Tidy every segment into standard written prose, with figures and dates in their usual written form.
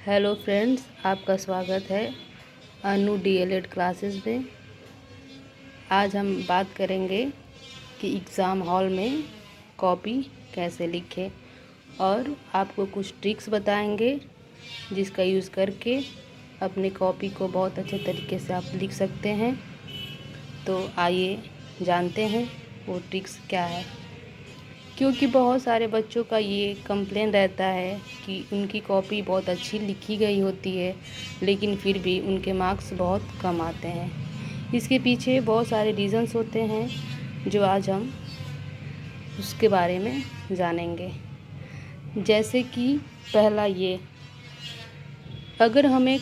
Hello friends, आपका स्वागत है अनु डीएलएड क्लासेस में। आज हम बात करेंगे कि एग्ज़ाम हॉल में कॉपी कैसे लिखें और आपको कुछ ट्रिक्स बताएंगे जिसका यूज़ करके अपने कॉपी को बहुत अच्छे तरीके से आप लिख सकते हैं। तो आइए जानते हैं वो ट्रिक्स क्या है। क्योंकि बहुत सारे बच्चों का ये कंप्लेन रहता है कि उनकी कॉपी बहुत अच्छी लिखी गई होती है लेकिन फिर भी उनके मार्क्स बहुत कम आते हैं। इसके पीछे बहुत सारे रीज़न्स होते हैं जो आज हम उसके बारे में जानेंगे। जैसे कि पहला ये, अगर हमें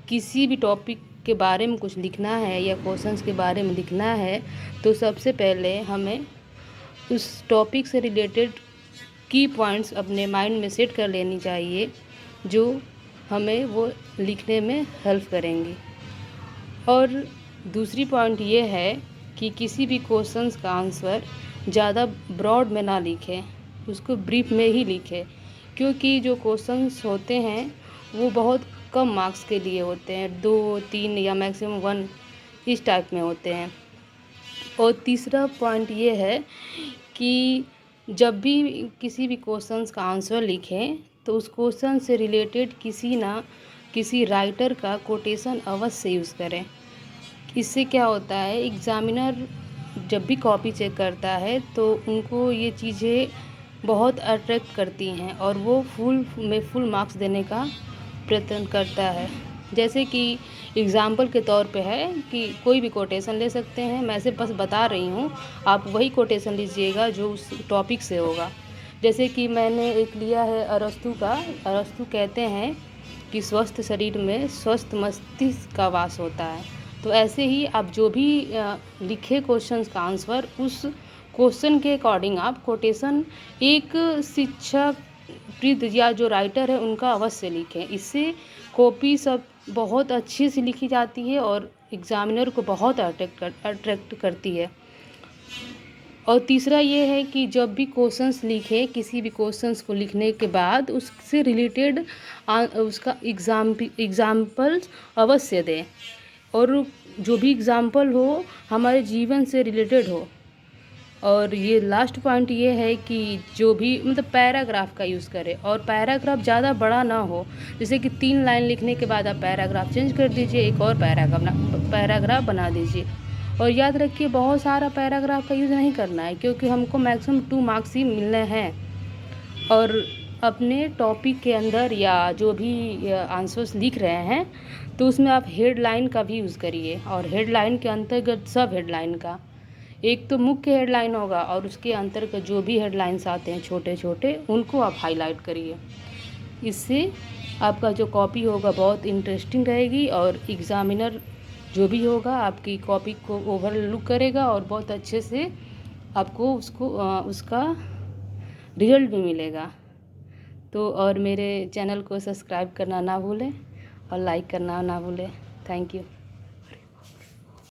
किसी भी टॉपिक के बारे में कुछ लिखना है या क्वेश्चंस के बारे में लिखना है तो सबसे पहले हमें उस टॉपिक से रिलेटेड की पॉइंट्स अपने माइंड में सेट कर लेनी चाहिए जो हमें वो लिखने में हेल्प करेंगी। और दूसरी पॉइंट ये है कि किसी भी क्वेश्चंस का आंसर ज़्यादा ब्रॉड में ना लिखें, उसको ब्रीफ में ही लिखें। क्योंकि जो क्वेश्चंस होते हैं वो बहुत कम मार्क्स के लिए होते हैं, 2, 3 या मैक्सिमम 1 इस टाइप में होते हैं। और तीसरा पॉइंट ये है कि जब भी किसी भी क्वेश्चंस का आंसर लिखें तो उस क्वेश्चन से रिलेटेड किसी ना किसी राइटर का कोटेशन अवश्य यूज़ करें। इससे क्या होता है, एग्ज़ामिनर जब भी कॉपी चेक करता है तो उनको ये चीज़ें बहुत अट्रैक्ट करती हैं और वो फुल मार्क्स देने का प्रयत्न करता है। जैसे कि एग्ज़ाम्पल के तौर पे है कि कोई भी कोटेशन ले सकते हैं, मैं सिर्फ बस बता रही हूँ, आप वही कोटेशन लीजिएगा जो उस टॉपिक से होगा। जैसे कि मैंने एक लिया है अरस्तु का। अरस्तु कहते हैं कि स्वस्थ शरीर में स्वस्थ मस्तिष्क का वास होता है। तो ऐसे ही आप जो भी लिखे क्वेश्चंस का आंसर उस क्वेश्चन के अकॉर्डिंग आप कोटेशन एक शिक्षक या जो राइटर है उनका अवश्य लिखें। इससे कॉपी सब बहुत अच्छे से लिखी जाती है और एग्ज़ामिनर को बहुत अट्रैक्ट करती है। और तीसरा ये है कि जब भी क्वेश्चंस लिखें, किसी भी क्वेश्चंस को लिखने के बाद उससे रिलेटेड उसका एग्ज़ाम्पल्स अवश्य दें और जो भी एग्ज़ाम्पल हो हमारे जीवन से रिलेटेड हो। और ये लास्ट पॉइंट ये है कि जो भी मतलब पैराग्राफ का यूज़ करें और पैराग्राफ ज़्यादा बड़ा ना हो। जैसे कि 3 लाइन लिखने के बाद आप पैराग्राफ चेंज कर दीजिए, एक और पैराग्राफ बना दीजिए। और याद रखिए, बहुत सारा पैराग्राफ का यूज़ नहीं करना है क्योंकि हमको मैक्सिमम 2 मार्क्स ही मिलने हैं। और अपने टॉपिक के अंदर या जो भी आंसर्स लिख रहे हैं तो उसमें आप हेडलाइन का भी यूज़ करिए। और हेडलाइन के अंतर्गत सब हेडलाइन का एक तो मुख्य हेडलाइन होगा और उसके अंतर्गत जो भी हेडलाइंस आते हैं छोटे छोटे उनको आप हाईलाइट करिए। इससे आपका जो कॉपी होगा बहुत इंटरेस्टिंग रहेगी और एग्ज़ामिनर जो भी होगा आपकी कॉपी को ओवरलुक करेगा और बहुत अच्छे से आपको उसका रिजल्ट भी मिलेगा। तो और मेरे चैनल को सब्सक्राइब करना ना भूलें और लाइक करना ना भूलें। Thank you.